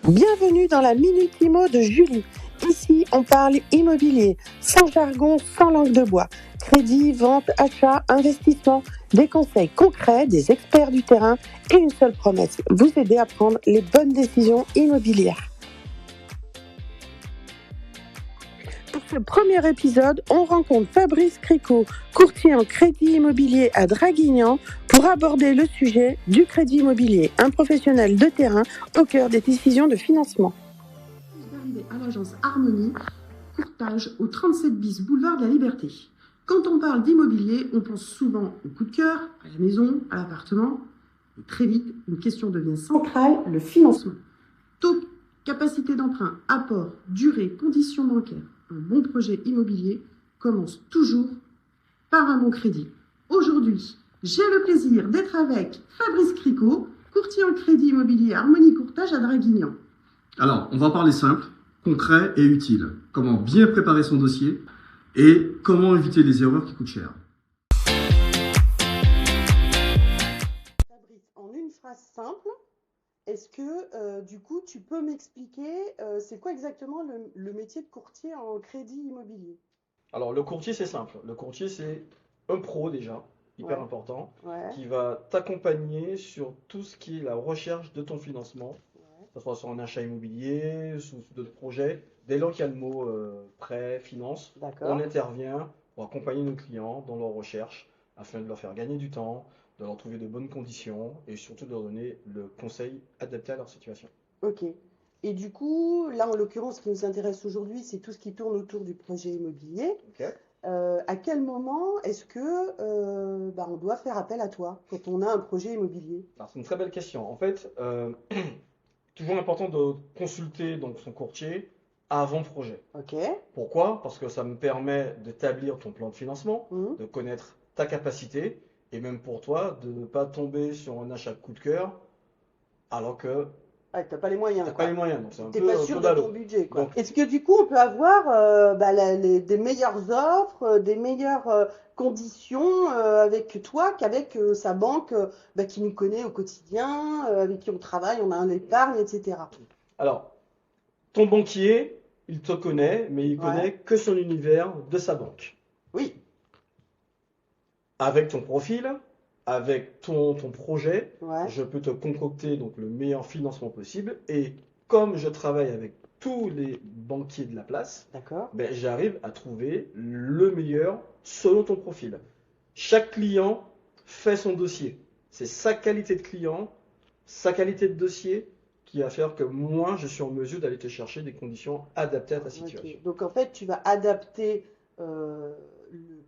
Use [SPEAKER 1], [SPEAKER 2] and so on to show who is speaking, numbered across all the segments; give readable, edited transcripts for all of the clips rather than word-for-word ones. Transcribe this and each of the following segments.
[SPEAKER 1] Bienvenue dans la Minute Imo de Julie. Ici, on parle immobilier, sans jargon, sans langue de bois. Crédit, vente, achat, investissement, des conseils concrets, des experts du terrain et une seule promesse, vous aider à prendre les bonnes décisions immobilières. Pour ce premier épisode, on rencontre Fabrice Cricot, courtier en crédit immobilier à Draguignan, pour aborder le sujet du crédit immobilier, un professionnel de terrain au cœur des décisions de financement.
[SPEAKER 2] D'arriver à l'agence Harmonie, courtage au 37 bis boulevard de la Liberté. Quand on parle d'immobilier, on pense souvent au coup de cœur, à la maison, à l'appartement. Et très vite, une question devient centrale, le financement. Taux, capacité d'emprunt, apport, durée, conditions bancaires. Un bon projet immobilier commence toujours par un bon crédit. Aujourd'hui, j'ai le plaisir d'être avec Fabrice Cricot, courtier en crédit immobilier Harmonie Courtage à Draguignan.
[SPEAKER 3] Alors, on va parler simple, concret et utile. Comment bien préparer son dossier et comment éviter les erreurs qui coûtent cher.
[SPEAKER 1] Fabrice, en une phrase simple, est-ce que du coup tu peux m'expliquer c'est quoi exactement le métier de courtier en crédit immobilier?
[SPEAKER 4] Alors, le courtier, c'est simple. Le courtier, c'est un pro déjà, hyper
[SPEAKER 1] Ouais.
[SPEAKER 4] important,
[SPEAKER 1] Ouais,
[SPEAKER 4] qui va t'accompagner sur tout ce qui est la recherche de ton financement,
[SPEAKER 1] ouais,
[SPEAKER 4] que ce soit sur un achat immobilier, sous d'autres projets. Dès lors qu'il y a le mot prêt, finance, on
[SPEAKER 1] d'accord.
[SPEAKER 4] intervient pour accompagner nos clients dans leur recherche afin de leur faire gagner du temps, de leur trouver de bonnes conditions et surtout de leur donner le conseil adapté à leur situation.
[SPEAKER 1] Ok. Et du coup, là en l'occurrence, ce qui nous intéresse aujourd'hui, c'est tout ce qui tourne autour du projet immobilier.
[SPEAKER 4] Ok.
[SPEAKER 1] À quel moment est-ce que on doit faire appel à toi quand on a un projet immobilier?
[SPEAKER 4] Alors, c'est une très belle question. En fait, toujours important de consulter donc son courtier avant projet.
[SPEAKER 1] Ok.
[SPEAKER 4] Pourquoi? Parce que ça me permet d'établir ton plan de financement,
[SPEAKER 1] Mhm.
[SPEAKER 4] de connaître ta capacité et même pour toi de ne pas tomber sur un achat coup de cœur alors que
[SPEAKER 1] Ouais, t'as pas les
[SPEAKER 4] tu
[SPEAKER 1] moyens,
[SPEAKER 4] n'as pas
[SPEAKER 1] quoi.
[SPEAKER 4] les moyens. Donc c'est
[SPEAKER 1] T'es pas
[SPEAKER 4] un
[SPEAKER 1] sûr
[SPEAKER 4] peu
[SPEAKER 1] de ton
[SPEAKER 4] ballot.
[SPEAKER 1] budget, quoi.
[SPEAKER 4] Donc
[SPEAKER 1] Est-ce que du coup, on peut avoir des meilleures offres, des meilleures conditions avec toi qu'avec sa banque qui nous connaît au quotidien, avec qui on travaille, on a un épargne, etc.
[SPEAKER 4] alors ton banquier, il te connaît, mais il
[SPEAKER 1] Ouais.
[SPEAKER 4] connaît que son univers de sa banque.
[SPEAKER 1] Oui.
[SPEAKER 4] Avec ton profil, avec ton projet,
[SPEAKER 1] Ouais.
[SPEAKER 4] je peux te concocter donc le meilleur financement possible. Et comme je travaille avec tous les banquiers de la place,
[SPEAKER 1] D'accord.
[SPEAKER 4] ben, j'arrive à trouver le meilleur selon ton profil. Chaque client fait son dossier. C'est sa qualité de client, sa qualité de dossier qui va faire que moi, je suis en mesure d'aller te chercher des conditions adaptées à ta situation.
[SPEAKER 1] Ok. Donc en fait, tu vas adapter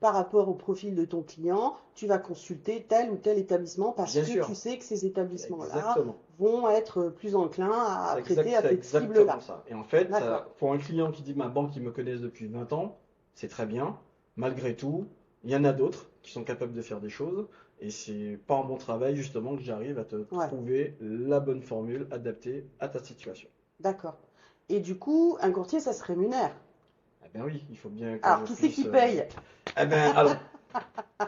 [SPEAKER 1] par rapport au profil de ton client, tu vas consulter tel ou tel établissement parce
[SPEAKER 4] Bien
[SPEAKER 1] que
[SPEAKER 4] sûr,
[SPEAKER 1] tu sais que ces établissements-là
[SPEAKER 4] exactement.
[SPEAKER 1] vont être plus enclins à prêter à
[SPEAKER 4] C'est
[SPEAKER 1] cette
[SPEAKER 4] exactement
[SPEAKER 1] cible-là.
[SPEAKER 4] ça. Et en fait,
[SPEAKER 1] D'accord.
[SPEAKER 4] pour un client qui dit ma banque, ils me connaissent depuis 20 ans, c'est très bien. Malgré tout, il y en a d'autres qui sont capables de faire des choses. Et c'est par mon travail, justement, que j'arrive à te
[SPEAKER 1] Ouais,
[SPEAKER 4] trouver la bonne formule adaptée à ta situation.
[SPEAKER 1] d'accord. Et du coup, un courtier, ça se rémunère.
[SPEAKER 4] Eh bien oui, il faut bien que
[SPEAKER 1] Alors,
[SPEAKER 4] je
[SPEAKER 1] qui c'est
[SPEAKER 4] puisse.
[SPEAKER 1] qui paye?
[SPEAKER 4] Eh bien, alors,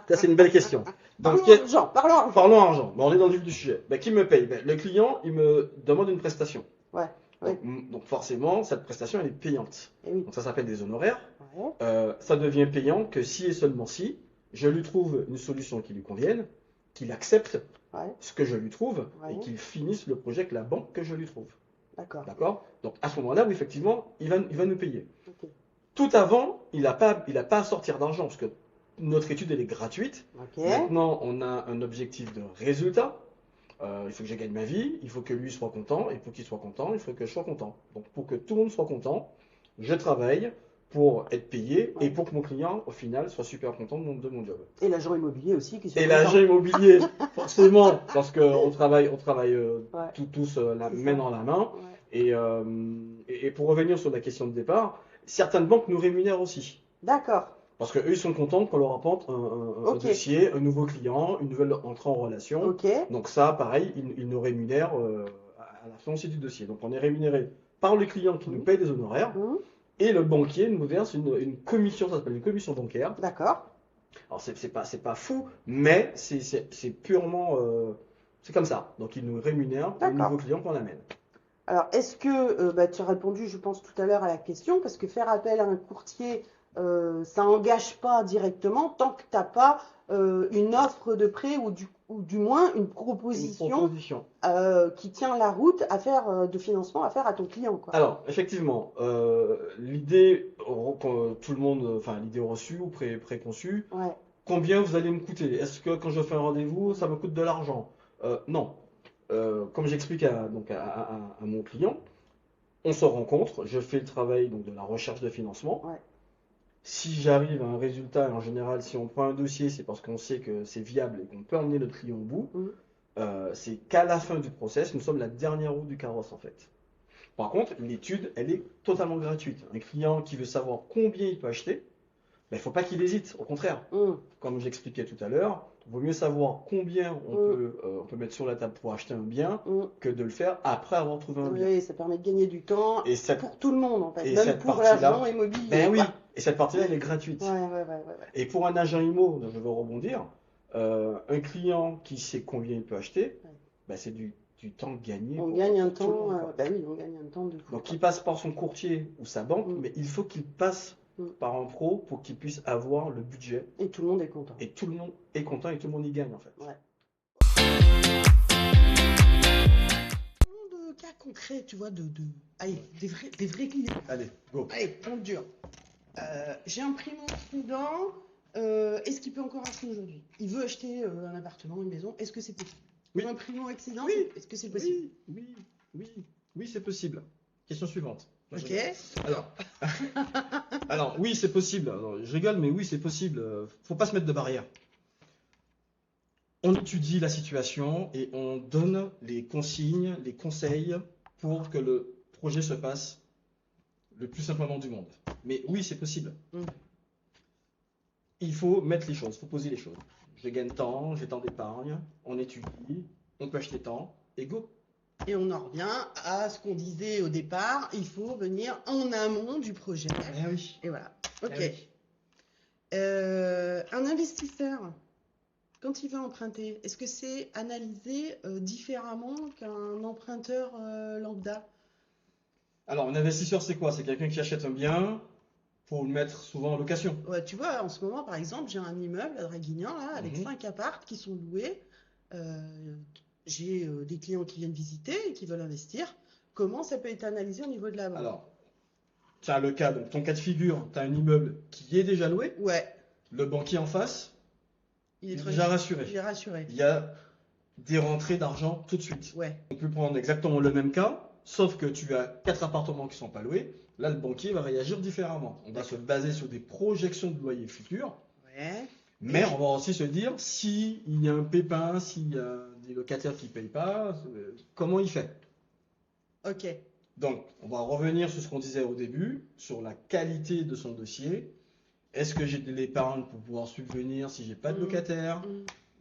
[SPEAKER 4] ça c'est une belle question. Donc,
[SPEAKER 1] Parlons argent, parlons argent.
[SPEAKER 4] parlons argent. Bon, on est dans le vif du sujet. Ben, qui me paye? Ben, le client, il me demande une prestation.
[SPEAKER 1] Ouais, ouais,
[SPEAKER 4] Donc forcément, cette prestation, elle est payante.
[SPEAKER 1] et oui.
[SPEAKER 4] Donc ça s'appelle des honoraires.
[SPEAKER 1] Ouais,
[SPEAKER 4] Ça devient payant que si et seulement si je lui trouve une solution qui lui convienne, qu'il accepte
[SPEAKER 1] ouais,
[SPEAKER 4] ce que je lui trouve et
[SPEAKER 1] ouais,
[SPEAKER 4] qu'il finisse le projet avec la banque que je lui trouve.
[SPEAKER 1] d'accord.
[SPEAKER 4] D'accord? Donc à ce moment-là, oui, effectivement, il va nous payer.
[SPEAKER 1] Ok,
[SPEAKER 4] Tout avant, il n'a pas à sortir d'argent parce que notre étude, elle est gratuite.
[SPEAKER 1] ok,
[SPEAKER 4] Maintenant, on a un objectif de résultat. Il faut que je gagne ma vie, il faut que lui soit content, et pour qu'il soit content, il faut que je sois content. Donc pour que tout le monde soit content, je travaille pour être payé et
[SPEAKER 1] ouais.
[SPEAKER 4] pour que mon client, au final, soit super content de mon job.
[SPEAKER 1] Et l'agent immobilier aussi qui soit
[SPEAKER 4] Et
[SPEAKER 1] content.
[SPEAKER 4] l'agent immobilier, forcément, parce qu'on travaille
[SPEAKER 1] Ouais,
[SPEAKER 4] tous la
[SPEAKER 1] c'est
[SPEAKER 4] main
[SPEAKER 1] ça.
[SPEAKER 4] dans la main.
[SPEAKER 1] Ouais,
[SPEAKER 4] Et pour revenir sur la question de départ, certaines banques nous rémunèrent aussi.
[SPEAKER 1] d'accord.
[SPEAKER 4] Parce qu'eux, ils sont contents qu'on leur apporte un
[SPEAKER 1] Ok,
[SPEAKER 4] dossier, un nouveau client, une nouvelle entrée en relation.
[SPEAKER 1] ok.
[SPEAKER 4] Donc ça, pareil, ils nous rémunèrent à la fin aussi du dossier. Donc on est rémunéré par le client qui nous
[SPEAKER 1] Mhm,
[SPEAKER 4] paye des honoraires
[SPEAKER 1] mhm,
[SPEAKER 4] et le banquier nous verse une commission, ça s'appelle une commission bancaire.
[SPEAKER 1] d'accord.
[SPEAKER 4] Alors c'est pas fou, mais c'est purement... c'est comme ça. Donc ils nous rémunèrent au nouveau
[SPEAKER 1] D'accord.
[SPEAKER 4] client qu'on amène.
[SPEAKER 1] Alors, est-ce que tu as répondu, je pense, tout à l'heure à la question, parce que faire appel à un courtier, ça n'engage pas directement tant que tu n'as pas une offre de prêt ou du moins une
[SPEAKER 4] Une
[SPEAKER 1] proposition
[SPEAKER 4] proposition.
[SPEAKER 1] qui tient la route à faire de financement à faire à ton client, quoi.
[SPEAKER 4] Alors, effectivement, l'idée, tout le monde, enfin, l'idée reçue ou préconçue,
[SPEAKER 1] Ouais.
[SPEAKER 4] combien vous allez me coûter? Est-ce que quand je fais un rendez-vous, ça me coûte de l'argent? Non. Comme j'explique à mon client, on se rencontre, je fais le travail donc, de la recherche de financement.
[SPEAKER 1] Ouais.
[SPEAKER 4] Si j'arrive à un résultat, et en général, si on prend un dossier, c'est parce qu'on sait que c'est viable et qu'on peut emmener notre client au bout.
[SPEAKER 1] Mhm.
[SPEAKER 4] C'est qu'à la fin du process, nous sommes la dernière roue du carrosse en fait. Par contre, l'étude, elle est totalement gratuite. Un client qui veut savoir combien il peut acheter, il ne faut pas qu'il hésite. Au contraire, comme j'expliquais tout à l'heure, il vaut mieux savoir combien on peut mettre sur la table pour acheter un bien que de le faire après avoir trouvé un bien.
[SPEAKER 1] Oui, ça permet de gagner du temps
[SPEAKER 4] Et cette,
[SPEAKER 1] pour tout le monde, en fait,
[SPEAKER 4] et
[SPEAKER 1] même
[SPEAKER 4] cette
[SPEAKER 1] pour
[SPEAKER 4] partie-là,
[SPEAKER 1] l'agent immobilier,
[SPEAKER 4] ben oui,
[SPEAKER 1] quoi.
[SPEAKER 4] et cette partie-là, elle est gratuite.
[SPEAKER 1] Ouais.
[SPEAKER 4] Et pour un agent IMO, dont je veux rebondir, un client qui sait combien il peut acheter,
[SPEAKER 1] Ouais.
[SPEAKER 4] ben c'est du temps gagné
[SPEAKER 1] On
[SPEAKER 4] pour
[SPEAKER 1] gagne un
[SPEAKER 4] tout le
[SPEAKER 1] temps,
[SPEAKER 4] monde, quoi.
[SPEAKER 1] bah oui, on gagne un temps de fou,
[SPEAKER 4] Donc
[SPEAKER 1] quoi.
[SPEAKER 4] il passe par son courtier ou sa banque,
[SPEAKER 1] Mm.
[SPEAKER 4] mais il faut qu'il passe
[SPEAKER 1] Mm.
[SPEAKER 4] par un pro pour qu'il puisse avoir le budget.
[SPEAKER 1] Et tout le monde est content.
[SPEAKER 4] Et tout le monde est content et tout le monde y gagne en fait.
[SPEAKER 1] Ouais. De cas concrets, tu vois, allez, des vrais clients.
[SPEAKER 4] Allez, go.
[SPEAKER 1] Allez, on dur. J'ai un primo-accédant. Est-ce qu'il peut encore acheter aujourd'hui? Il veut acheter un appartement, une maison. Est-ce que c'est possible?
[SPEAKER 4] Oui.
[SPEAKER 1] Pour un primo-accédant,
[SPEAKER 4] Oui.
[SPEAKER 1] est-ce que c'est possible?
[SPEAKER 4] Oui, c'est possible. Question suivante.
[SPEAKER 1] Ok.
[SPEAKER 4] Alors, oui, c'est possible. Alors, je rigole, mais oui, c'est possible. Faut pas se mettre de barrière. On étudie la situation et on donne les consignes, les conseils pour que le projet se passe le plus simplement du monde. Mais oui, c'est possible.
[SPEAKER 1] Mm.
[SPEAKER 4] Il faut mettre les choses, il faut poser les choses. Je gagne tant, j'ai tant d'épargne, on étudie, on peut acheter tant, et go.
[SPEAKER 1] Et on en revient à ce qu'on disait au départ, il faut venir en amont du projet.
[SPEAKER 4] Eh oui.
[SPEAKER 1] Et voilà. Ok.
[SPEAKER 4] Eh oui.
[SPEAKER 1] Un investisseur, quand il va emprunter, est-ce que c'est analysé différemment qu'un emprunteur lambda?
[SPEAKER 4] Alors, un investisseur, c'est quoi? C'est quelqu'un qui achète un bien pour le mettre souvent en location.
[SPEAKER 1] Ouais, tu vois, en ce moment, par exemple, j'ai un immeuble à Draguignan, là, avec
[SPEAKER 4] Mhm.
[SPEAKER 1] 5 apparts qui sont loués. J'ai des clients qui viennent visiter et qui veulent investir. Comment ça peut être analysé au niveau de la banque?
[SPEAKER 4] Alors, tu as le cas, donc ton cas de figure, tu as un immeuble qui est déjà loué,
[SPEAKER 1] Ouais,
[SPEAKER 4] le banquier en face,
[SPEAKER 1] il est
[SPEAKER 4] il est
[SPEAKER 1] très
[SPEAKER 4] déjà rassuré.
[SPEAKER 1] il est rassuré.
[SPEAKER 4] Il y a des rentrées d'argent tout de suite.
[SPEAKER 1] Ouais,
[SPEAKER 4] On peut prendre exactement le même cas, sauf que tu as 4 appartements qui ne sont pas loués. Là, le banquier va réagir différemment. On va se baser sur des projections de loyer futurs,
[SPEAKER 1] ouais.
[SPEAKER 4] mais on va aussi se dire s'il y a un pépin, s'il y a des locataires qui ne payent pas, comment il fait?
[SPEAKER 1] Ok.
[SPEAKER 4] Donc, on va revenir sur ce qu'on disait au début, sur la qualité de son dossier. Est-ce que j'ai de l'épargne pour pouvoir subvenir si j'ai pas de locataire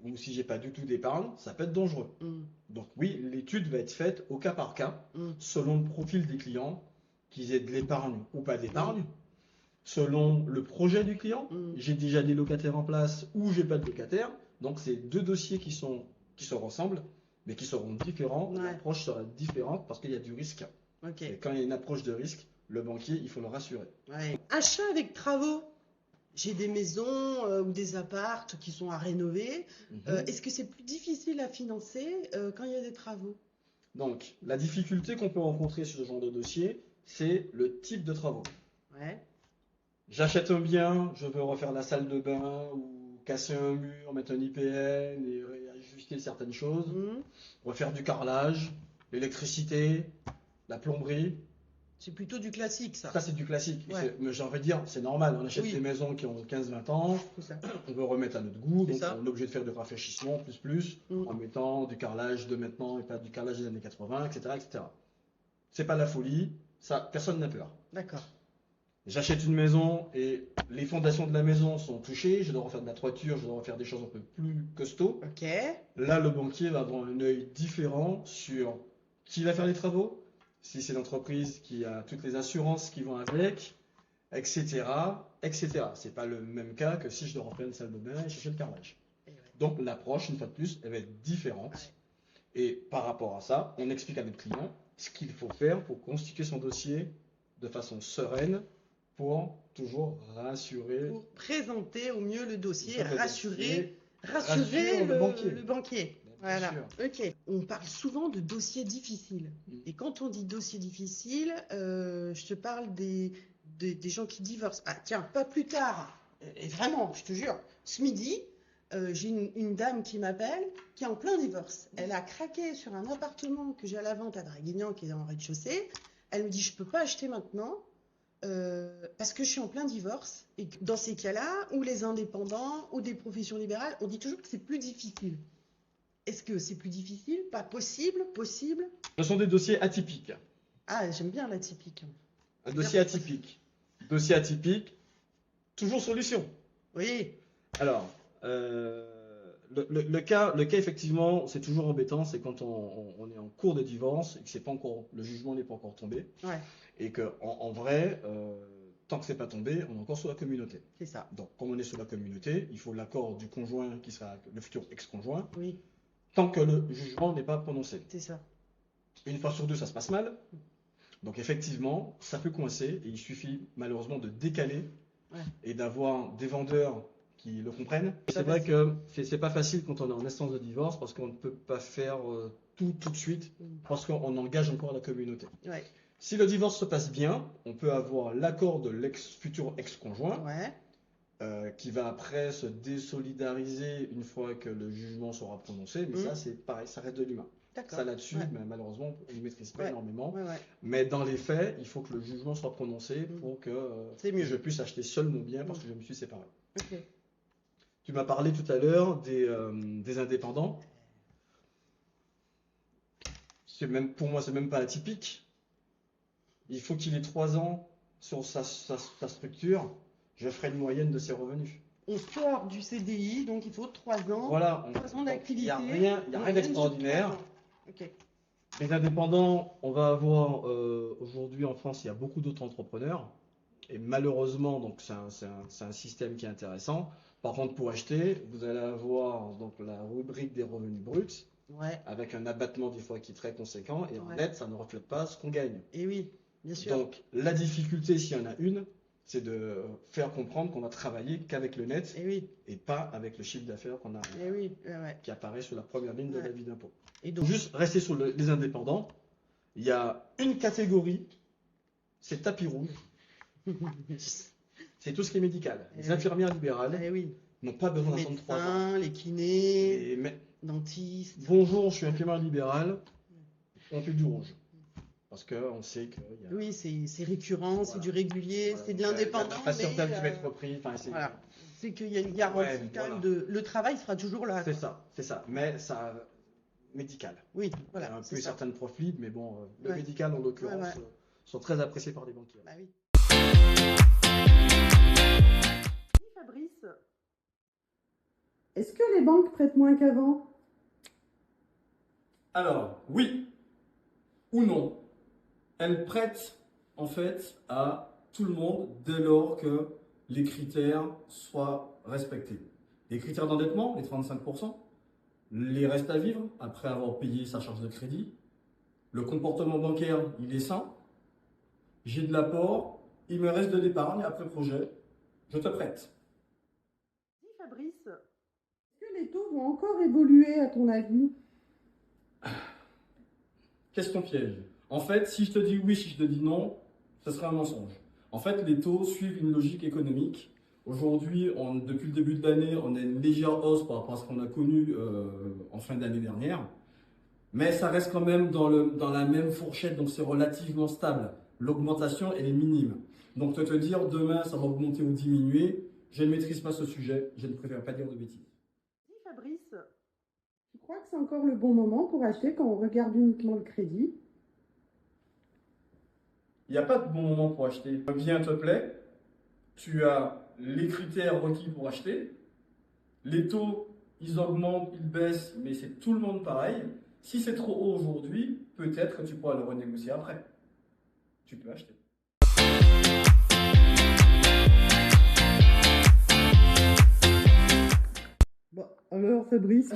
[SPEAKER 1] Mm,
[SPEAKER 4] ou si j'ai pas du tout d'épargne? Ça peut être dangereux.
[SPEAKER 1] mm,
[SPEAKER 4] Donc oui, l'étude va être faite au cas par cas,
[SPEAKER 1] mm.
[SPEAKER 4] selon le profil des clients, qu'ils aient de l'épargne ou pas d'épargne, selon le projet du client.
[SPEAKER 1] Mm.
[SPEAKER 4] J'ai déjà des locataires en place ou j'ai pas de locataires. Donc c'est deux dossiers qui se ressemblent, mais qui seront différents.
[SPEAKER 1] Ouais.
[SPEAKER 4] L'approche sera différente parce qu'il y a du risque.
[SPEAKER 1] Ok.
[SPEAKER 4] Et quand il y a une approche de risque, le banquier, il faut le rassurer.
[SPEAKER 1] Ouais. Achat avec travaux. J'ai des maisons ou des appartes qui sont à rénover. Est-ce que c'est plus difficile à financer quand il y a des travaux?
[SPEAKER 4] Donc, la difficulté qu'on peut rencontrer sur ce genre de dossier, c'est le type de travaux.
[SPEAKER 1] Ouais.
[SPEAKER 4] J'achète un bien, je veux refaire la salle de bain ou casser un mur, mettre un IPN et réajuster certaines choses,
[SPEAKER 1] Mm.
[SPEAKER 4] refaire du carrelage, l'électricité, la plomberie.
[SPEAKER 1] C'est plutôt du classique, ça.
[SPEAKER 4] Ça, c'est du classique.
[SPEAKER 1] Ouais.
[SPEAKER 4] Mais j'ai envie de dire, c'est normal. On achète
[SPEAKER 1] Oui.
[SPEAKER 4] des maisons qui ont 15-20 ans,
[SPEAKER 1] C'est ça.
[SPEAKER 4] on veut remettre à notre goût,
[SPEAKER 1] C'est
[SPEAKER 4] donc
[SPEAKER 1] ça.
[SPEAKER 4] on est obligé de faire du rafraîchissement, plus,
[SPEAKER 1] Mm.
[SPEAKER 4] en mettant du carrelage de maintenant et pas du carrelage des années 80, etc., etc. C'est pas la folie, ça, personne n'a peur.
[SPEAKER 1] D'accord.
[SPEAKER 4] J'achète une maison et les fondations de la maison sont touchées, je dois refaire de la toiture, je dois refaire des choses un peu plus costauds.
[SPEAKER 1] Ok.
[SPEAKER 4] Là, le banquier va avoir un œil différent sur qui va faire les travaux, si c'est l'entreprise qui a toutes les assurances qui vont avec, etc., etc. C'est pas le même cas que si je dois refaire une salle de bain et chercher le carrelage.
[SPEAKER 1] Et ouais.
[SPEAKER 4] Donc l'approche, une fois de plus, elle va être différente.
[SPEAKER 1] Ouais.
[SPEAKER 4] Et par rapport à ça, on explique à notre client ce qu'il faut faire pour constituer son dossier de façon sereine pour toujours rassurer,
[SPEAKER 2] Pour présenter au mieux le dossier,
[SPEAKER 4] Pour le
[SPEAKER 2] rassurer
[SPEAKER 4] rassure le banquier.
[SPEAKER 2] le banquier.
[SPEAKER 4] Bien
[SPEAKER 2] Voilà.
[SPEAKER 4] sûr.
[SPEAKER 2] Ok. On parle souvent de dossiers difficiles. Et quand on dit dossier difficile, je te parle des gens qui divorcent. Ah, tiens, pas plus tard. Et vraiment, je te jure, ce midi, j'ai une dame qui m'appelle, qui est en plein divorce. Elle a craqué sur un appartement que j'ai à la vente à Draguignan, qui est en rez-de-chaussée. Elle me dit, je peux pas acheter maintenant. Parce que je suis en plein divorce et que dans ces cas-là, ou les indépendants ou des professions libérales, on dit toujours que c'est plus difficile. Est-ce que c'est plus difficile? Pas possible? Possible?
[SPEAKER 4] Ce sont des dossiers atypiques.
[SPEAKER 2] Ah, j'aime bien l'atypique.
[SPEAKER 4] Un dossier atypique. Dossier atypique, toujours solution.
[SPEAKER 2] Oui,
[SPEAKER 4] Alors, le cas effectivement, c'est toujours embêtant, c'est quand on est en cours de divorce et que c'est pas encore, le jugement n'est pas encore tombé,
[SPEAKER 2] ouais,
[SPEAKER 4] et que en vrai, tant que c'est pas tombé, on est encore sous la communauté.
[SPEAKER 2] c'est ça.
[SPEAKER 4] Donc, comme on est sous la communauté, il faut l'accord du conjoint qui sera le futur ex-conjoint,
[SPEAKER 2] Oui,
[SPEAKER 4] tant que le jugement n'est pas prononcé.
[SPEAKER 2] c'est ça.
[SPEAKER 4] Une fois sur deux, ça se passe mal. Donc, effectivement, ça peut coincer et il suffit malheureusement de décaler
[SPEAKER 2] Ouais.
[SPEAKER 4] et d'avoir des vendeurs qui le comprennent.
[SPEAKER 2] Pas
[SPEAKER 4] C'est vrai
[SPEAKER 2] facile.
[SPEAKER 4] que c'est pas facile quand on est en instance de divorce parce qu'on ne peut pas faire tout de suite parce qu'on engage encore la communauté.
[SPEAKER 2] Ouais,
[SPEAKER 4] Si le divorce se passe bien, on peut avoir l'accord de futur ex-conjoint
[SPEAKER 2] ouais,
[SPEAKER 4] qui va après se désolidariser une fois que le jugement sera prononcé. Mais ça, c'est pareil, ça reste de l'humain.
[SPEAKER 2] d'accord.
[SPEAKER 4] Ça là-dessus,
[SPEAKER 2] Ouais.
[SPEAKER 4] mais malheureusement, on ne maîtrise pas
[SPEAKER 2] Ouais.
[SPEAKER 4] énormément.
[SPEAKER 2] Ouais, ouais.
[SPEAKER 4] Mais dans les faits, il faut que le jugement soit prononcé pour que
[SPEAKER 2] C'est mieux.
[SPEAKER 4] je puisse acheter seul mon bien parce que je me suis séparé.
[SPEAKER 2] Ok.
[SPEAKER 4] Tu m'as parlé tout à l'heure des indépendants. Pour moi, c'est même pas atypique. Il faut qu'il ait 3 ans sur sa structure. Je ferai une moyenne de ses revenus.
[SPEAKER 2] On sort du CDI, donc il faut 3 ans.
[SPEAKER 4] Voilà.
[SPEAKER 2] 3 ans
[SPEAKER 4] Il
[SPEAKER 2] d'activité.
[SPEAKER 4] n'y a rien d'extraordinaire.
[SPEAKER 2] Ok.
[SPEAKER 4] Les indépendants, on va avoir aujourd'hui en France, il y a beaucoup d'autres entrepreneurs. Et malheureusement, donc c'est un système qui est intéressant. Par contre, pour acheter, vous allez avoir donc la rubrique des revenus bruts
[SPEAKER 2] Ouais.
[SPEAKER 4] avec un abattement des fois qui est très conséquent. Et en
[SPEAKER 2] Ouais.
[SPEAKER 4] net, ça ne reflète pas ce qu'on gagne.
[SPEAKER 2] Et oui, bien sûr.
[SPEAKER 4] Donc la difficulté, s'il y en a une, c'est de faire comprendre qu'on va travailler qu'avec le net
[SPEAKER 2] Et oui,
[SPEAKER 4] et pas avec le chiffre d'affaires qu'on a,
[SPEAKER 2] et oui, ouais.
[SPEAKER 4] qui apparaît sur la première ligne de
[SPEAKER 2] Ouais.
[SPEAKER 4] l'avis d'impôt.
[SPEAKER 2] Et
[SPEAKER 4] Pour
[SPEAKER 2] donc,
[SPEAKER 4] juste rester sur les indépendants, il y a une catégorie, c'est tapis rouge, c'est tout ce qui est médical. Les
[SPEAKER 2] oui.
[SPEAKER 4] infirmières libérales
[SPEAKER 2] eh oui,
[SPEAKER 4] n'ont pas besoin
[SPEAKER 2] les
[SPEAKER 4] d'attendre 3 ans.
[SPEAKER 2] médecins, les kinés,
[SPEAKER 4] Mais
[SPEAKER 2] dentistes.
[SPEAKER 4] bonjour, je suis infirmière libérale, on fait du rouge. Parce qu'on sait qu'il y a.
[SPEAKER 2] Oui, c'est récurrent, c'est
[SPEAKER 4] Voilà.
[SPEAKER 2] du régulier,
[SPEAKER 4] Voilà,
[SPEAKER 2] c'est de
[SPEAKER 4] donc,
[SPEAKER 2] l'indépendant.
[SPEAKER 4] La patientèle
[SPEAKER 2] mais,
[SPEAKER 4] qui va être reprise. Enfin,
[SPEAKER 2] voilà. C'est qu'il y a une garantie
[SPEAKER 4] Ouais,
[SPEAKER 2] quand même
[SPEAKER 4] voilà.
[SPEAKER 2] de. Le travail sera toujours là.
[SPEAKER 4] C'est ça. Mais ça, médical.
[SPEAKER 2] Oui,
[SPEAKER 4] Il y a
[SPEAKER 2] voilà.
[SPEAKER 4] un
[SPEAKER 2] c'est
[SPEAKER 4] peu
[SPEAKER 2] ça.
[SPEAKER 4] certaines profils, mais bon, le
[SPEAKER 2] Ouais.
[SPEAKER 4] médical en l'occurrence
[SPEAKER 2] Ouais, ouais.
[SPEAKER 4] sont très appréciés par les banquiers.
[SPEAKER 2] Bah oui. Fabrice, est-ce que les banques prêtent moins qu'avant?
[SPEAKER 3] Alors, oui ou non, elles prêtent en fait à tout le monde dès lors que les critères soient respectés. Les critères d'endettement, les 35%, les restes à vivre après avoir payé sa charge de crédit, le comportement bancaire, il est sain, j'ai de l'apport, il me reste de l'épargne après projet, je te prête.
[SPEAKER 2] Dis Fabrice, est-ce que les taux vont encore évoluer à ton avis?
[SPEAKER 3] Question piège. En fait, si je te dis oui, si je te dis non, ce serait un mensonge. En fait, les taux suivent une logique économique. Aujourd'hui, depuis le début de l'année, on a une légère hausse par rapport à ce qu'on a connu en fin d'année dernière. Mais ça reste quand même dans la même fourchette, donc c'est relativement stable. L'augmentation, elle est minime. Donc, te dire demain, ça va augmenter ou diminuer, je ne maîtrise pas ce sujet, je ne préfère pas dire de bêtises.
[SPEAKER 2] Dis Fabrice, tu crois que c'est encore le bon moment pour acheter quand on regarde uniquement le crédit?
[SPEAKER 3] Il n'y a pas de bon moment pour acheter. Le bien te plaît, tu as les critères requis pour acheter, les taux, ils augmentent, ils baissent, mais c'est tout le monde pareil. Si c'est trop haut aujourd'hui, peut-être que tu pourras le renégocier après. Tu peux acheter.
[SPEAKER 2] Bon, alors Fabrice,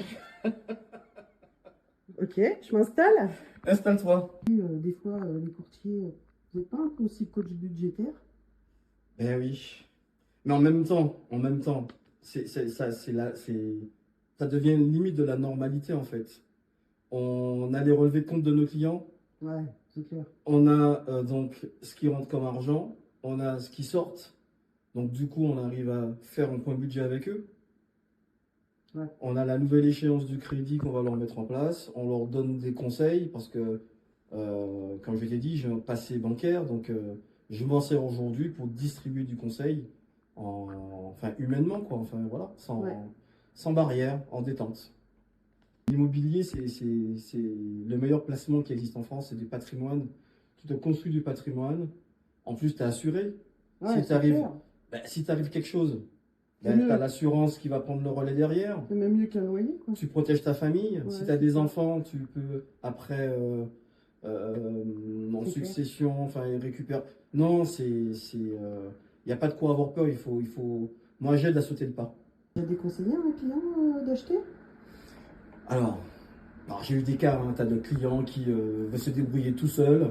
[SPEAKER 2] Ok, je m'installe.
[SPEAKER 3] Installe-toi.
[SPEAKER 2] Des fois, les courtiers, vous n'êtes pas un peu aussi coach budgétaire?
[SPEAKER 3] Eh oui. Mais en même temps, ça devient une limite de la normalité en fait. On a les relevés de compte de nos clients,
[SPEAKER 2] Ouais, c'est clair.
[SPEAKER 3] on a donc ce qui rentre comme argent, on a ce qui sort. Donc du coup, on arrive à faire un point budget avec eux.
[SPEAKER 2] Ouais.
[SPEAKER 3] On a la nouvelle échéance du crédit qu'on va leur mettre en place. On leur donne des conseils parce que, comme je t'ai dit, j'ai un passé bancaire, donc je m'en sers aujourd'hui pour distribuer du conseil, enfin humainement, quoi. Enfin voilà,
[SPEAKER 2] Ouais.
[SPEAKER 3] sans barrière, en détente. L'immobilier, c'est le meilleur placement qui existe en France, c'est du patrimoine. Tu te construis du patrimoine. En plus, tu es assuré.
[SPEAKER 2] Ouais,
[SPEAKER 3] Si
[SPEAKER 2] c'est
[SPEAKER 3] t'arrives,
[SPEAKER 2] clair.
[SPEAKER 3] si t'arrive quelque chose,
[SPEAKER 2] C'est
[SPEAKER 3] tu
[SPEAKER 2] mieux.
[SPEAKER 3] as l'assurance qui va prendre le relais derrière.
[SPEAKER 2] C'est même mieux qu'un loyer, quoi.
[SPEAKER 3] Tu protèges ta famille.
[SPEAKER 2] Ouais,
[SPEAKER 3] Si tu as
[SPEAKER 2] c'est
[SPEAKER 3] des
[SPEAKER 2] ça.
[SPEAKER 3] enfants, tu peux, après, en
[SPEAKER 2] C'est clair.
[SPEAKER 3] succession, enfin, ils récupèrent. Non, il n'y a pas de quoi avoir peur. Moi, j'aide à sauter le pas.
[SPEAKER 2] Vous avez déconseillé à un client d'acheter?
[SPEAKER 3] Alors, j'ai eu des cas, hein, tu as le client qui veut se débrouiller tout seul.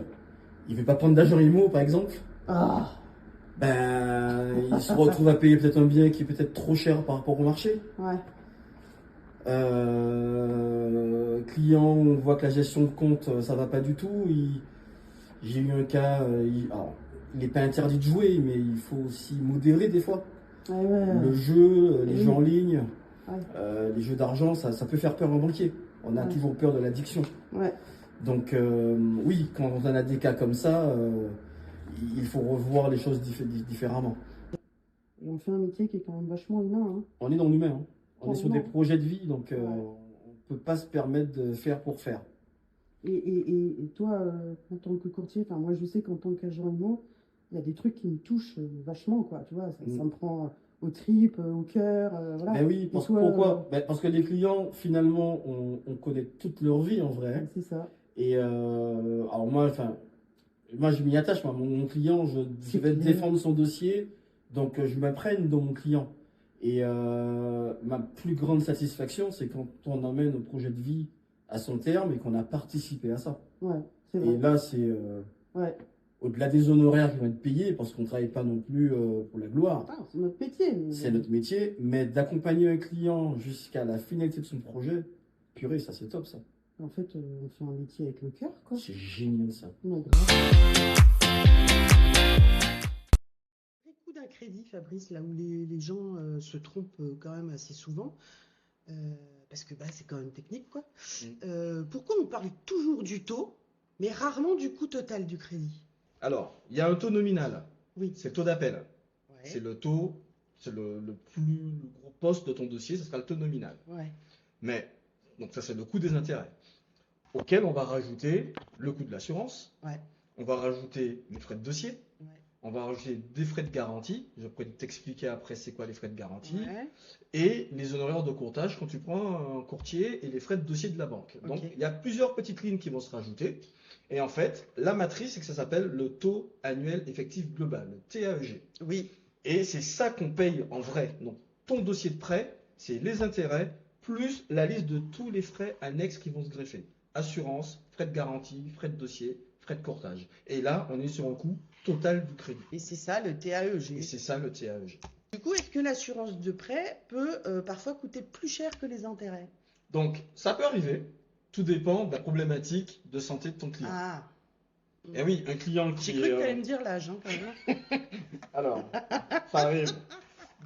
[SPEAKER 3] Il ne veut pas prendre d'agent IMO, par exemple.
[SPEAKER 2] Ah,
[SPEAKER 3] Il se retrouve à payer peut-être un bien qui est peut-être trop cher par rapport au marché.
[SPEAKER 2] ouais.
[SPEAKER 3] Client, on voit que la gestion de compte, ça va pas du tout. J'ai eu un cas, alors, il n'est pas interdit de jouer, mais il faut aussi modérer des fois.
[SPEAKER 2] Ouais, ouais.
[SPEAKER 3] Le jeu, les
[SPEAKER 2] Oui.
[SPEAKER 3] jeux en ligne,
[SPEAKER 2] Ouais.
[SPEAKER 3] les jeux d'argent, ça peut faire peur à un banquier. On a
[SPEAKER 2] Ouais.
[SPEAKER 3] toujours peur de l'addiction.
[SPEAKER 2] Ouais.
[SPEAKER 3] Donc oui, quand on a des cas comme ça, il faut revoir les choses différemment.
[SPEAKER 2] Et on fait un métier qui est quand même vachement humain, hein.
[SPEAKER 3] On est dans l'humain, hein. On est sur des
[SPEAKER 2] Carrément.
[SPEAKER 3] projets de vie, donc
[SPEAKER 2] Ouais.
[SPEAKER 3] on ne peut pas se permettre de faire pour faire.
[SPEAKER 2] Et toi, en tant que courtier, enfin moi je sais qu'en tant qu'agent IMO, il y a des trucs qui me touchent vachement, quoi. Tu vois, ça me prend aux tripes, au cœur, voilà.
[SPEAKER 3] Ben oui,
[SPEAKER 2] Et toi,
[SPEAKER 3] pourquoi? Parce que les clients, finalement, on connaît toute leur vie en vrai.
[SPEAKER 2] c'est ça.
[SPEAKER 3] Et alors moi, je m'y attache. Mon client, je
[SPEAKER 2] C'est
[SPEAKER 3] vais
[SPEAKER 2] clair.
[SPEAKER 3] défendre son dossier, donc je m'imprègne dans mon client. Et ma plus grande satisfaction, c'est quand on emmène un projet de vie à son terme et qu'on a participé à ça.
[SPEAKER 2] Ouais, c'est
[SPEAKER 3] Et
[SPEAKER 2] vrai.
[SPEAKER 3] là, c'est
[SPEAKER 2] Ouais.
[SPEAKER 3] au-delà des honoraires qui vont être payés, parce qu'on ne travaille pas non plus pour la gloire.
[SPEAKER 2] Ah, c'est notre métier. Mais...
[SPEAKER 3] C'est notre métier, mais d'accompagner un client jusqu'à la finalité de son projet, purée, ça c'est top ça.
[SPEAKER 2] En fait, on fait un métier avec le cœur, quoi.
[SPEAKER 3] C'est génial ça.
[SPEAKER 2] Ouais, grave. Les coûts d'un crédit, Fabrice, là où les gens se trompent quand même assez souvent, parce que c'est quand même technique, quoi. Pourquoi on parle toujours du taux, mais rarement du coût total du crédit?
[SPEAKER 4] Alors, il y a un taux nominal.
[SPEAKER 2] Oui.
[SPEAKER 4] C'est le taux d'appel.
[SPEAKER 2] Ouais.
[SPEAKER 4] C'est le taux, c'est le gros poste de ton dossier, ce sera le taux nominal.
[SPEAKER 2] Ouais.
[SPEAKER 4] Mais, donc ça c'est le coût des intérêts, auquel on va rajouter le coût de l'assurance,
[SPEAKER 2] Ouais.
[SPEAKER 4] on va rajouter les frais de dossier,
[SPEAKER 2] Ouais.
[SPEAKER 4] on va rajouter des frais de garantie, je pourrais t'expliquer après c'est quoi les frais de garantie,
[SPEAKER 2] Ouais.
[SPEAKER 4] et les honoraires de courtage quand tu prends un courtier et les frais de dossier de la banque. Donc
[SPEAKER 2] Ok.
[SPEAKER 4] il y a plusieurs petites lignes qui vont se rajouter, et en fait, la matrice, c'est que ça s'appelle le taux annuel effectif global, le TAEG.
[SPEAKER 2] Oui.
[SPEAKER 4] Et c'est ça qu'on paye en vrai. Donc, ton dossier de prêt, c'est les intérêts plus la liste de tous les frais annexes qui vont se greffer. Assurance, frais de garantie, frais de dossier, frais de courtage. Et là, on est sur un coût total du crédit.
[SPEAKER 2] Et c'est ça le TAEG.
[SPEAKER 4] Et c'est ça le TAEG.
[SPEAKER 2] Du coup, est-ce que l'assurance de prêt peut parfois coûter plus cher que les intérêts?
[SPEAKER 4] Donc, ça peut arriver. Tout dépend de la problématique de santé de ton client.
[SPEAKER 2] Ah.
[SPEAKER 4] Et oui, un client
[SPEAKER 2] J'ai
[SPEAKER 4] qui
[SPEAKER 2] cru que
[SPEAKER 4] est...
[SPEAKER 2] tu allais me dire l'âge, hein, quand même.
[SPEAKER 4] Alors, ça arrive.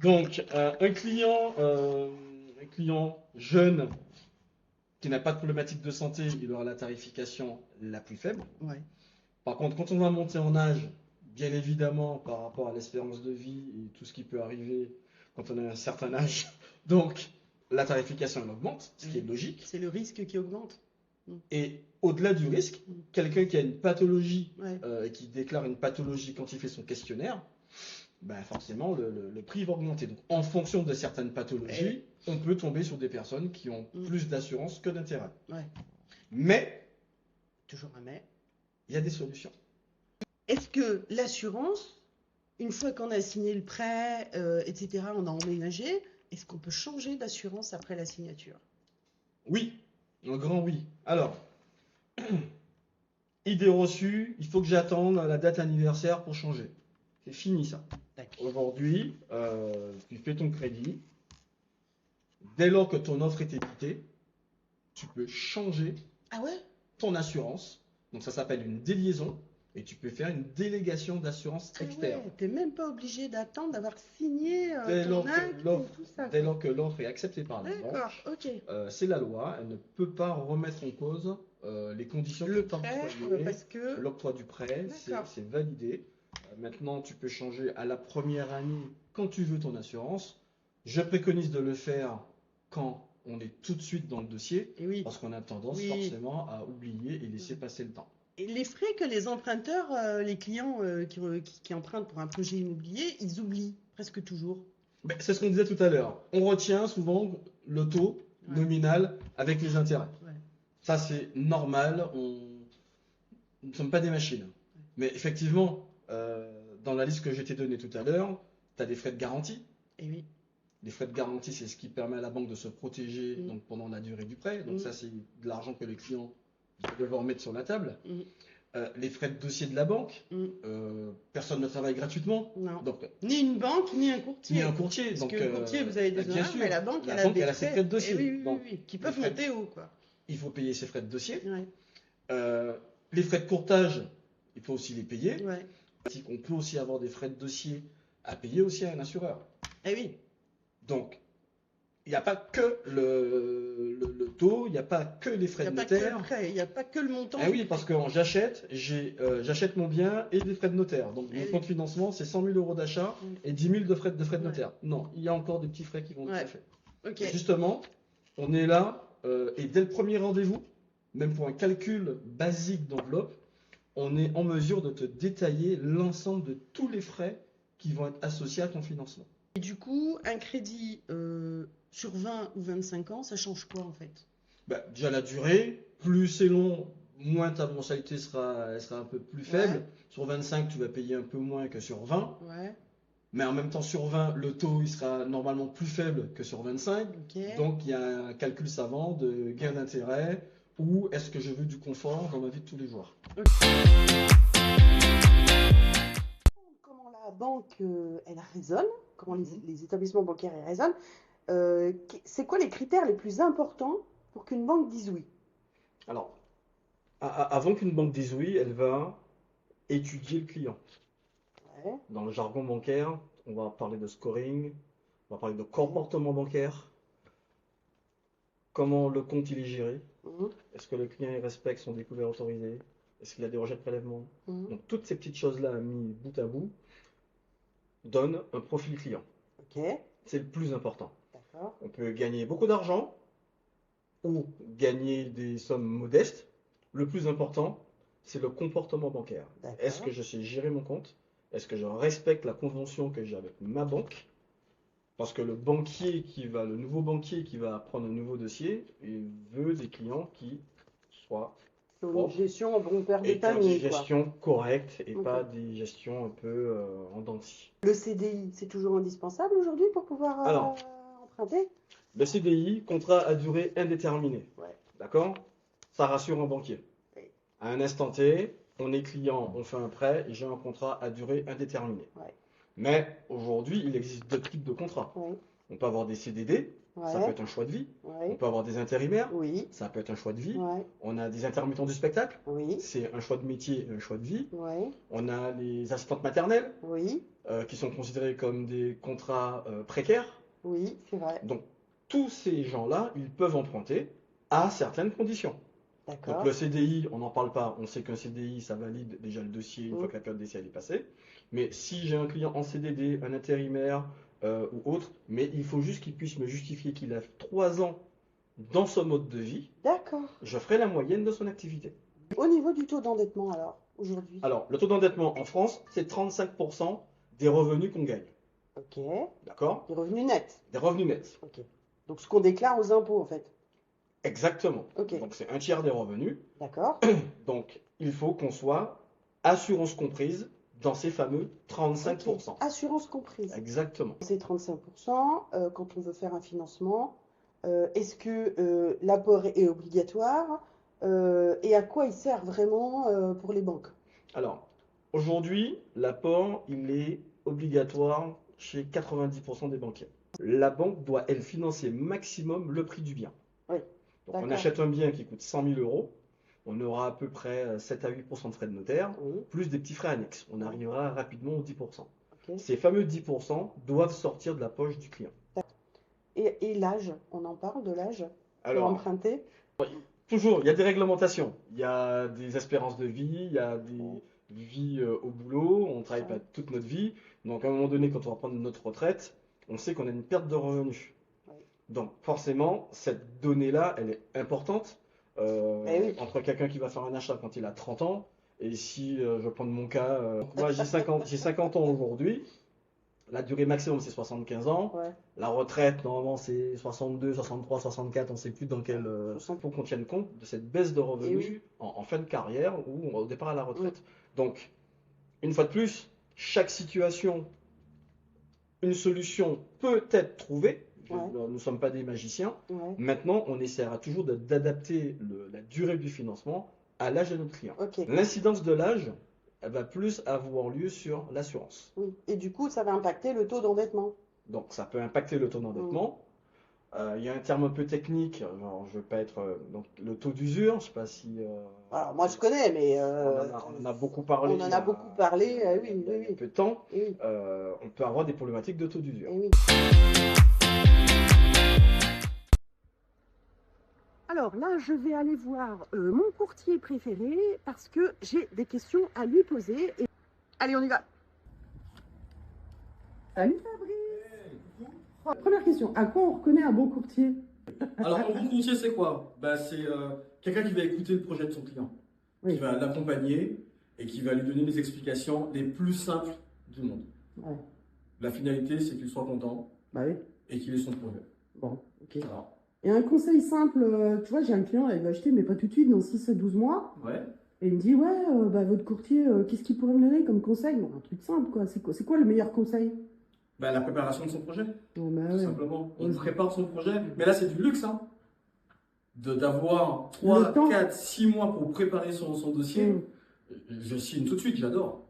[SPEAKER 4] Donc, un client jeune qui n'a pas de problématique de santé, il aura la tarification la plus faible.
[SPEAKER 2] Ouais.
[SPEAKER 4] Par contre, quand on va monter en âge, bien évidemment, par rapport à l'espérance de vie et tout ce qui peut arriver quand on a un certain âge, donc la tarification elle augmente, ce qui est logique.
[SPEAKER 2] C'est le risque qui augmente.
[SPEAKER 4] Et au-delà du risque, quelqu'un qui a une pathologie,
[SPEAKER 2] Ouais.
[SPEAKER 4] qui déclare une pathologie quand il fait son questionnaire, forcément le prix va augmenter. Donc en fonction de certaines pathologies, on peut tomber sur des personnes qui ont plus d'assurance que d'intérêt.
[SPEAKER 2] Ouais.
[SPEAKER 4] Mais,
[SPEAKER 2] Toujours un mais.
[SPEAKER 4] il y a des solutions.
[SPEAKER 2] Est-ce que l'assurance, une fois qu'on a signé le prêt, etc., on a emménagé, est-ce qu'on peut changer d'assurance après la signature?
[SPEAKER 4] Oui, un grand oui. Alors, idée reçue, il faut que j'attende la date anniversaire pour changer. C'est fini ça.
[SPEAKER 1] D'accord.
[SPEAKER 4] Aujourd'hui, tu fais ton crédit. Dès lors que ton offre est éditée, tu peux changer
[SPEAKER 1] Ah ouais?
[SPEAKER 4] ton assurance. Donc ça s'appelle une déliaison. Et tu peux faire une délégation d'assurance
[SPEAKER 1] Ah
[SPEAKER 4] externe.
[SPEAKER 1] ouais, t'es même pas obligé d'attendre d'avoir signé
[SPEAKER 4] Dès
[SPEAKER 1] ton
[SPEAKER 4] lors
[SPEAKER 1] acte
[SPEAKER 4] que
[SPEAKER 1] et
[SPEAKER 4] l'offre-
[SPEAKER 1] tout ça.
[SPEAKER 4] dès lors que l'offre est acceptée par la banque,
[SPEAKER 1] D'accord, ok.
[SPEAKER 4] c'est la loi. Elle ne peut pas remettre en cause les conditions
[SPEAKER 1] Le
[SPEAKER 4] qui sont
[SPEAKER 1] prêt,
[SPEAKER 4] octroyées.
[SPEAKER 1] parce que...
[SPEAKER 4] L'octroi du prêt,
[SPEAKER 1] D'accord.
[SPEAKER 4] c'est validé. Maintenant, tu peux changer à la première année quand tu veux ton assurance. Je préconise de le faire quand on est tout de suite dans le dossier,
[SPEAKER 1] Et oui.
[SPEAKER 4] parce qu'on a tendance
[SPEAKER 1] Oui.
[SPEAKER 4] forcément à oublier et laisser passer le temps.
[SPEAKER 1] Et les frais que les emprunteurs, les clients qui empruntent pour un projet immobilier, ils oublient presque toujours.
[SPEAKER 4] Ben, c'est ce qu'on disait tout à l'heure. On retient souvent le taux
[SPEAKER 1] Ouais.
[SPEAKER 4] nominal avec les intérêts.
[SPEAKER 1] Ouais.
[SPEAKER 4] Ça, c'est normal. Nous ne sommes pas des machines. Mais effectivement, dans la liste que je t'ai donnée tout à l'heure, tu as des frais de garantie.
[SPEAKER 1] Et oui.
[SPEAKER 4] Les frais de garantie, c'est ce qui permet à la banque de se protéger
[SPEAKER 1] Mm.
[SPEAKER 4] donc, pendant la durée du prêt. Donc
[SPEAKER 1] Mm.
[SPEAKER 4] ça, c'est de l'argent que les clients vont devoir mettre sur la table.
[SPEAKER 1] Mm.
[SPEAKER 4] Les frais de dossier de la banque,
[SPEAKER 1] Mm.
[SPEAKER 4] personne ne travaille gratuitement.
[SPEAKER 1] Non.
[SPEAKER 4] Donc,
[SPEAKER 1] Ni une banque, ni un courtier.
[SPEAKER 4] ni un courtier.
[SPEAKER 1] Parce
[SPEAKER 4] donc,
[SPEAKER 1] que le courtier, vous avez des
[SPEAKER 4] bien
[SPEAKER 1] honoraires,
[SPEAKER 4] sûr,
[SPEAKER 1] mais la banque,
[SPEAKER 4] la
[SPEAKER 1] elle a
[SPEAKER 4] banque,
[SPEAKER 1] des
[SPEAKER 4] elle a ses
[SPEAKER 1] frais.
[SPEAKER 4] frais de dossier.
[SPEAKER 1] Eh oui, oui,
[SPEAKER 4] Donc,
[SPEAKER 1] oui, qui
[SPEAKER 4] les
[SPEAKER 1] peuvent
[SPEAKER 4] frais-
[SPEAKER 1] monter haut, quoi.
[SPEAKER 4] il faut payer ses frais de dossier.
[SPEAKER 1] Ouais.
[SPEAKER 4] Les frais de courtage, il faut aussi les payer.
[SPEAKER 1] Ouais.
[SPEAKER 4] On peut aussi avoir des frais de dossier à payer aussi à un assureur.
[SPEAKER 1] Eh oui.
[SPEAKER 4] Donc, il n'y a pas que le taux, il n'y a pas que les
[SPEAKER 1] Il
[SPEAKER 4] frais
[SPEAKER 1] n'y a
[SPEAKER 4] de
[SPEAKER 1] pas que le
[SPEAKER 4] notaire.
[SPEAKER 1] prêt, il n'y a pas que le montant.
[SPEAKER 4] Ah oui, parce que quand j'achète, j'achète mon bien et des frais de notaire. Donc,
[SPEAKER 1] Eh
[SPEAKER 4] mon
[SPEAKER 1] oui.
[SPEAKER 4] compte financement, c'est 100 000 euros d'achat et 10 000 de frais de
[SPEAKER 1] Ouais.
[SPEAKER 4] notaire. Non, il y a encore des petits frais qui vont tout
[SPEAKER 1] Ouais.
[SPEAKER 4] à fait.
[SPEAKER 1] Ok.
[SPEAKER 4] Justement, on est là, et dès le premier rendez-vous, même pour un calcul basique d'enveloppe, on est en mesure de te détailler l'ensemble de tous les frais qui vont être associés à ton financement.
[SPEAKER 1] Et du coup, un crédit sur 20 ou 25 ans, ça change quoi en fait?
[SPEAKER 4] Bah, déjà la durée, plus c'est long, moins ta mensualité elle sera un peu plus faible.
[SPEAKER 1] Ouais.
[SPEAKER 4] Sur 25, tu vas payer un peu moins que sur 20.
[SPEAKER 1] Ouais.
[SPEAKER 4] Mais en même temps, sur 20, le taux il sera normalement plus faible que sur 25.
[SPEAKER 1] Ok.
[SPEAKER 4] Donc, il y a un calcul savant de gain d'intérêt ou est-ce que je veux du confort dans ma vie de tous les jours.
[SPEAKER 1] Comment la banque, elle raisonne, comment les établissements bancaires ils raisonnent, c'est quoi les critères les plus importants pour qu'une banque dise oui?
[SPEAKER 4] Alors, avant qu'une banque dise oui, elle va étudier le client.
[SPEAKER 1] Ouais.
[SPEAKER 4] Dans le jargon bancaire, on va parler de scoring, on va parler de comportement bancaire, comment le compte il est géré,
[SPEAKER 1] Mhm.
[SPEAKER 4] est-ce que le client il respecte son découvert autorisé, est-ce qu'il a des rejets de prélèvement.
[SPEAKER 1] Mhm.
[SPEAKER 4] Donc toutes ces petites choses-là mis bout à bout donnent un profil client.
[SPEAKER 1] Ok.
[SPEAKER 4] C'est le plus important.
[SPEAKER 1] D'accord.
[SPEAKER 4] On peut gagner beaucoup d'argent ou gagner des sommes modestes. Le plus important, c'est le comportement bancaire.
[SPEAKER 1] D'accord.
[SPEAKER 4] Est-ce que je sais gérer mon compte? Est-ce que je respecte la convention que j'ai avec ma banque? Parce que le nouveau banquier qui va prendre un nouveau dossier, il veut des clients qui soient
[SPEAKER 1] Sur une
[SPEAKER 4] propres
[SPEAKER 1] gestion en bon père de
[SPEAKER 4] et qui ont
[SPEAKER 1] famille,
[SPEAKER 4] des
[SPEAKER 1] quoi.
[SPEAKER 4] gestions correctes et
[SPEAKER 1] Ok.
[SPEAKER 4] pas des gestions un peu en dents de scie.
[SPEAKER 1] Le CDI, c'est toujours indispensable aujourd'hui pour pouvoir
[SPEAKER 4] Alors.
[SPEAKER 1] emprunter?
[SPEAKER 4] Le CDI, contrat à durée indéterminée.
[SPEAKER 1] Ouais.
[SPEAKER 4] D'accord? Ça rassure un banquier.
[SPEAKER 1] Oui.
[SPEAKER 4] À un instant T, on est client, on fait un prêt et j'ai un contrat à durée indéterminée.
[SPEAKER 1] Ouais.
[SPEAKER 4] Mais aujourd'hui, il existe deux types de contrats.
[SPEAKER 1] Oui.
[SPEAKER 4] On peut avoir des CDD, ça peut
[SPEAKER 1] Ouais.
[SPEAKER 4] être un choix de vie. On
[SPEAKER 1] Ouais.
[SPEAKER 4] peut avoir des intérimaires,
[SPEAKER 1] Oui.
[SPEAKER 4] ça peut être un choix de vie.
[SPEAKER 1] Ouais.
[SPEAKER 4] On a des intermittents du spectacle,
[SPEAKER 1] Oui.
[SPEAKER 4] c'est un choix de métier et un choix de vie.
[SPEAKER 1] Ouais.
[SPEAKER 4] On a les assistantes maternelles,
[SPEAKER 1] Oui.
[SPEAKER 4] qui sont considérés comme des contrats précaires.
[SPEAKER 1] Oui, c'est vrai.
[SPEAKER 4] Donc, tous ces gens-là, ils peuvent emprunter à certaines conditions.
[SPEAKER 1] D'accord.
[SPEAKER 4] Donc, le CDI, on n'en parle pas. On sait qu'un CDI, ça valide déjà le dossier une
[SPEAKER 1] Mm.
[SPEAKER 4] fois que la période d'essai elle est passée. Mais si j'ai un client en CDD, un intérimaire ou autre, mais il faut juste qu'il puisse me justifier qu'il a 3 ans dans ce mode de vie,
[SPEAKER 1] D'accord.
[SPEAKER 4] je ferai la moyenne de son activité.
[SPEAKER 1] Au niveau du taux d'endettement, alors, aujourd'hui?
[SPEAKER 4] Alors, le taux d'endettement en France, c'est 35% des revenus qu'on gagne.
[SPEAKER 1] Ok.
[SPEAKER 4] D'accord?
[SPEAKER 1] Les revenus nets.
[SPEAKER 4] Des revenus nets.
[SPEAKER 1] Ok. Donc, ce qu'on déclare aux impôts, en fait.
[SPEAKER 4] Exactement.
[SPEAKER 1] Ok.
[SPEAKER 4] Donc, c'est un tiers des revenus.
[SPEAKER 1] D'accord.
[SPEAKER 4] Donc, il faut qu'on soit assurance comprise dans ces fameux 35%.
[SPEAKER 1] Ok. Assurance comprise.
[SPEAKER 4] Exactement.
[SPEAKER 1] C'est 35%. Quand on veut faire un financement, est-ce que l'apport est obligatoire? et à quoi il sert vraiment pour les banques?
[SPEAKER 4] Alors, aujourd'hui, l'apport, il est obligatoire chez 90% des banquiers. La banque doit, elle, financer maximum le prix du bien.
[SPEAKER 1] Oui,
[SPEAKER 4] Donc, on
[SPEAKER 1] d'accord.
[SPEAKER 4] achète un bien qui coûte 100 000 euros, on aura à peu près 7 à 8% de frais de notaire,
[SPEAKER 1] Oui,
[SPEAKER 4] plus des petits frais annexes. On arrivera rapidement aux 10%.
[SPEAKER 1] ok.
[SPEAKER 4] Ces fameux 10% doivent sortir de la poche du client.
[SPEAKER 1] Et l'âge, on en parle de l'âge pour
[SPEAKER 4] Alors,
[SPEAKER 1] emprunter?
[SPEAKER 4] toujours, il y a des réglementations, il y a des espérances de vie, il y a des vies au boulot, on travaille pas toute notre vie. Donc à un moment donné, quand on va prendre notre retraite, on sait qu'on a une perte de revenus.
[SPEAKER 1] Oui.
[SPEAKER 4] Donc forcément, cette donnée-là, elle est importante
[SPEAKER 1] Eh oui.
[SPEAKER 4] entre quelqu'un qui va faire un achat quand il a 30 ans et si je vais prendre mon cas, moi j'ai 50 ans aujourd'hui. La durée maximum, c'est 75 ans.
[SPEAKER 1] Ouais.
[SPEAKER 4] La retraite, normalement, c'est 62, 63, 64. On ne sait plus dans quel. Il faut qu'on tienne compte de cette baisse de revenus
[SPEAKER 1] oui.
[SPEAKER 4] en fin de carrière ou au départ à la retraite. Donc, une fois de plus, chaque situation, une solution peut être trouvée.
[SPEAKER 1] Ouais.
[SPEAKER 4] Nous ne sommes pas des magiciens.
[SPEAKER 1] Ouais.
[SPEAKER 4] Maintenant, on essaiera toujours d'adapter la durée du financement à l'âge de notre client.
[SPEAKER 1] Ok.
[SPEAKER 4] L'incidence de l'âge, elle va plus avoir lieu sur l'assurance.
[SPEAKER 1] Oui. Et du coup, ça va impacter le taux d'endettement.
[SPEAKER 4] Donc ça peut impacter le taux d'endettement. Il y a un terme un peu technique, genre, je veux pas être donc le taux d'usure, je sais pas si
[SPEAKER 1] Alors, moi, je connais, mais
[SPEAKER 4] on en a beaucoup parlé.
[SPEAKER 1] on en a beaucoup parlé, oui,
[SPEAKER 4] il y a
[SPEAKER 1] oui,
[SPEAKER 4] un
[SPEAKER 1] oui.
[SPEAKER 4] peu de temps.
[SPEAKER 1] Oui.
[SPEAKER 4] On peut avoir des problématiques de taux d'usure.
[SPEAKER 1] Eh oui. Alors là, je vais aller voir mon courtier préféré parce que j'ai des questions à lui poser. Allez, on y va. Salut Fabrice. Première question, à quoi on reconnaît un bon courtier?
[SPEAKER 3] Alors, un bon courtier, c'est quoi? Bah, c'est quelqu'un qui va écouter le projet de son client, qui va l'accompagner et qui va lui donner les explications les plus simples du monde.
[SPEAKER 1] Ouais.
[SPEAKER 3] La finalité, c'est qu'il soit content
[SPEAKER 1] Bah oui.
[SPEAKER 3] et qu'il ait son projet.
[SPEAKER 1] Bon, ok.
[SPEAKER 3] Alors,
[SPEAKER 1] Et un conseil simple, tu vois, j'ai un client, il va acheter, mais pas tout de suite, dans 6 à 12 mois.
[SPEAKER 3] ouais.
[SPEAKER 1] Et il me dit, ouais, bah, votre courtier, qu'est-ce qu'il pourrait me donner comme conseil? Bon, un truc simple, quoi. C'est quoi le meilleur conseil?
[SPEAKER 3] Bah, la préparation de son projet,
[SPEAKER 1] Non, bah,
[SPEAKER 3] tout
[SPEAKER 1] ouais.
[SPEAKER 3] simplement. On
[SPEAKER 1] Ouais.
[SPEAKER 3] prépare son projet, mais là, c'est du luxe, hein. D'avoir
[SPEAKER 1] Le
[SPEAKER 3] 3,
[SPEAKER 1] temps.
[SPEAKER 3] 4, 6 mois pour préparer son dossier.
[SPEAKER 1] Mm.
[SPEAKER 3] Je signe tout de suite, j'adore.